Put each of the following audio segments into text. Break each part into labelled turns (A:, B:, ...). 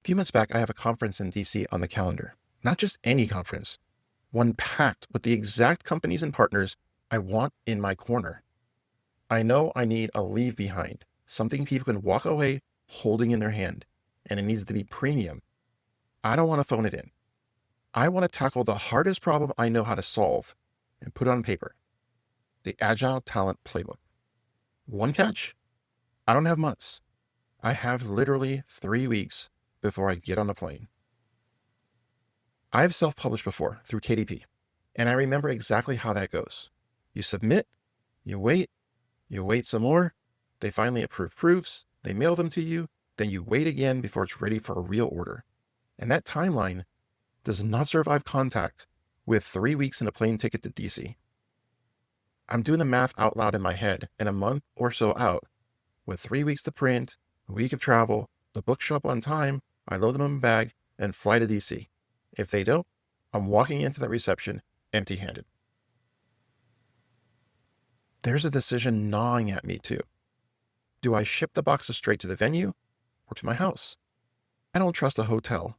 A: A few months back, I have a conference in DC on the calendar. Not just any conference, one packed with the exact companies and partners I want in my corner. I know I need a leave behind, something people can walk away holding in their hand, and it needs to be premium. I don't want to phone it in. I want to tackle the hardest problem I know how to solve and put it on paper. The Agile Talent Playbook. One catch? I don't have months. I have literally 3 weeks before I get on a plane. I've self-published before through KDP, and I remember exactly how that goes. You submit, you wait some more, they finally approve proofs, they mail them to you, then you wait again before it's ready for a real order. And that timeline does not survive contact with 3 weeks and a plane ticket to DC. I'm doing the math out loud in my head, and a month or so out, with 3 weeks to print, a week of travel, the books show up on time, I load them in my bag, and fly to DC. If they don't, I'm walking into that reception empty-handed. There's a decision gnawing at me too. Do I ship the boxes straight to the venue or to my house? I don't trust a hotel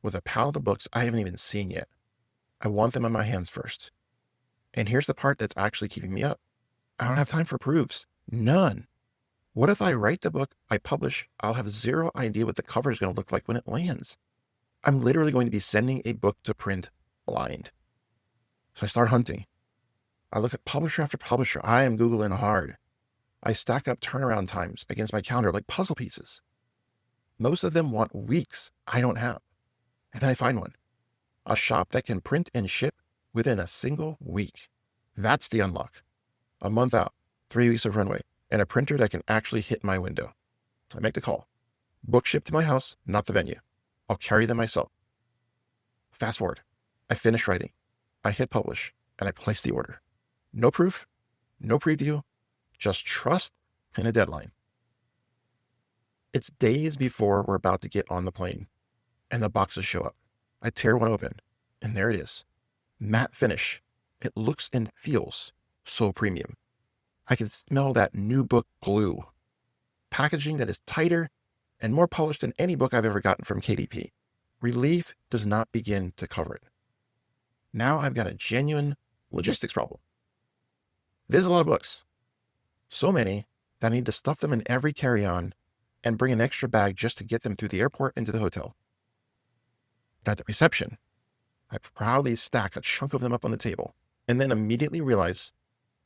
A: with a pallet of books I haven't even seen yet. I want them in my hands first. And here's the part that's actually keeping me up. I don't have time for proofs. None. What if I write the book I publish, I'll have zero idea what the cover is going to look like when it lands. I'm literally going to be sending a book to print blind. So I start hunting. I look at publisher after publisher. I am Googling hard. I stack up turnaround times against my calendar like puzzle pieces. Most of them want weeks I don't have. And then I find one. A shop that can print and ship within a single week. That's the unlock. A month out, 3 weeks of runway, and a printer that can actually hit my window. So I make the call. Book shipped to my house, not the venue. I'll carry them myself. Fast forward. I finish writing. I hit publish, and I place the order. No proof, no preview, just trust and a deadline. It's days before we're about to get on the plane, and the boxes show up. I tear one open, and there it is. Matte finish. It looks and feels so premium. I can smell that new book glue. Packaging that is tighter and more polished than any book I've ever gotten from KDP. Relief does not begin to cover it. Now I've got a genuine logistics problem. There's a lot of books. So many that I need to stuff them in every carry-on and bring an extra bag just to get them through the airport into the hotel. But at the reception, I proudly stack a chunk of them up on the table and then immediately realize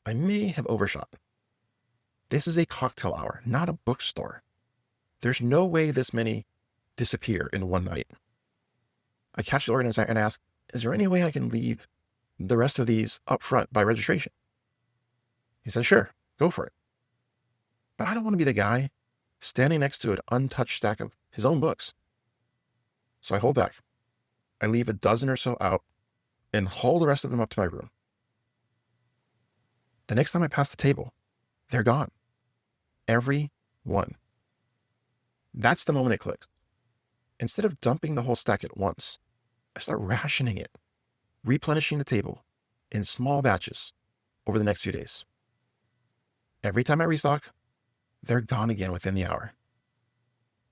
A: I may have overshot. This is a cocktail hour, not a bookstore. There's no way this many disappear in one night. I catch the organizer and ask, is there any way I can leave the rest of these up front by registration? He says, sure, go for it. But I don't want to be the guy standing next to an untouched stack of his own books. So I hold back. I leave a dozen or so out and haul the rest of them up to my room. The next time I pass the table, they're gone. Every one. That's the moment it clicks. Instead of dumping the whole stack at once, I start rationing it, replenishing the table in small batches over the next few days. Every time I restock, they're gone again within the hour.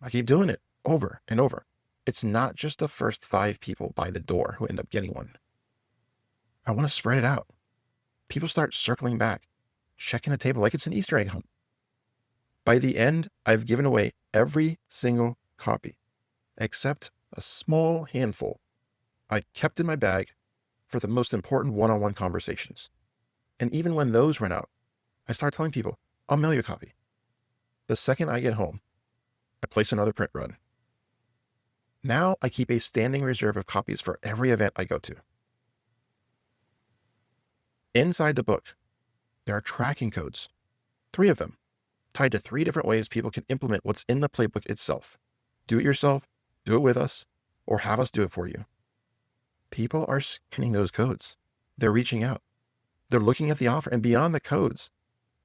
A: I keep doing it over and over. It's not just the first 5 people by the door who end up getting one. I want to spread it out. People start circling back, checking the table like it's an Easter egg hunt. By the end, I've given away every single copy, except a small handful I kept in my bag for the most important one-on-one conversations. And even when those run out, I start telling people, I'll mail you a copy. The second I get home, I place another print run. Now I keep a standing reserve of copies for every event I go to. Inside the book, there are tracking codes, 3 of them, tied to 3 different ways people can implement what's in the playbook itself. Do it yourself, do it with us, or have us do it for you. People are scanning those codes. They're reaching out. They're looking at the offer, and beyond the codes,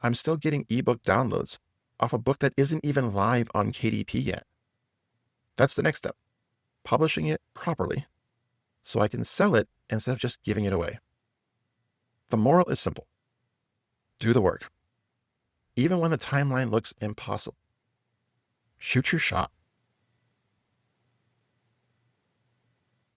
A: I'm still getting ebook downloads off a book that isn't even live on KDP yet. That's the next step, publishing it properly so I can sell it instead of just giving it away. The moral is simple. Do the work. Even when the timeline looks impossible. Shoot your shot.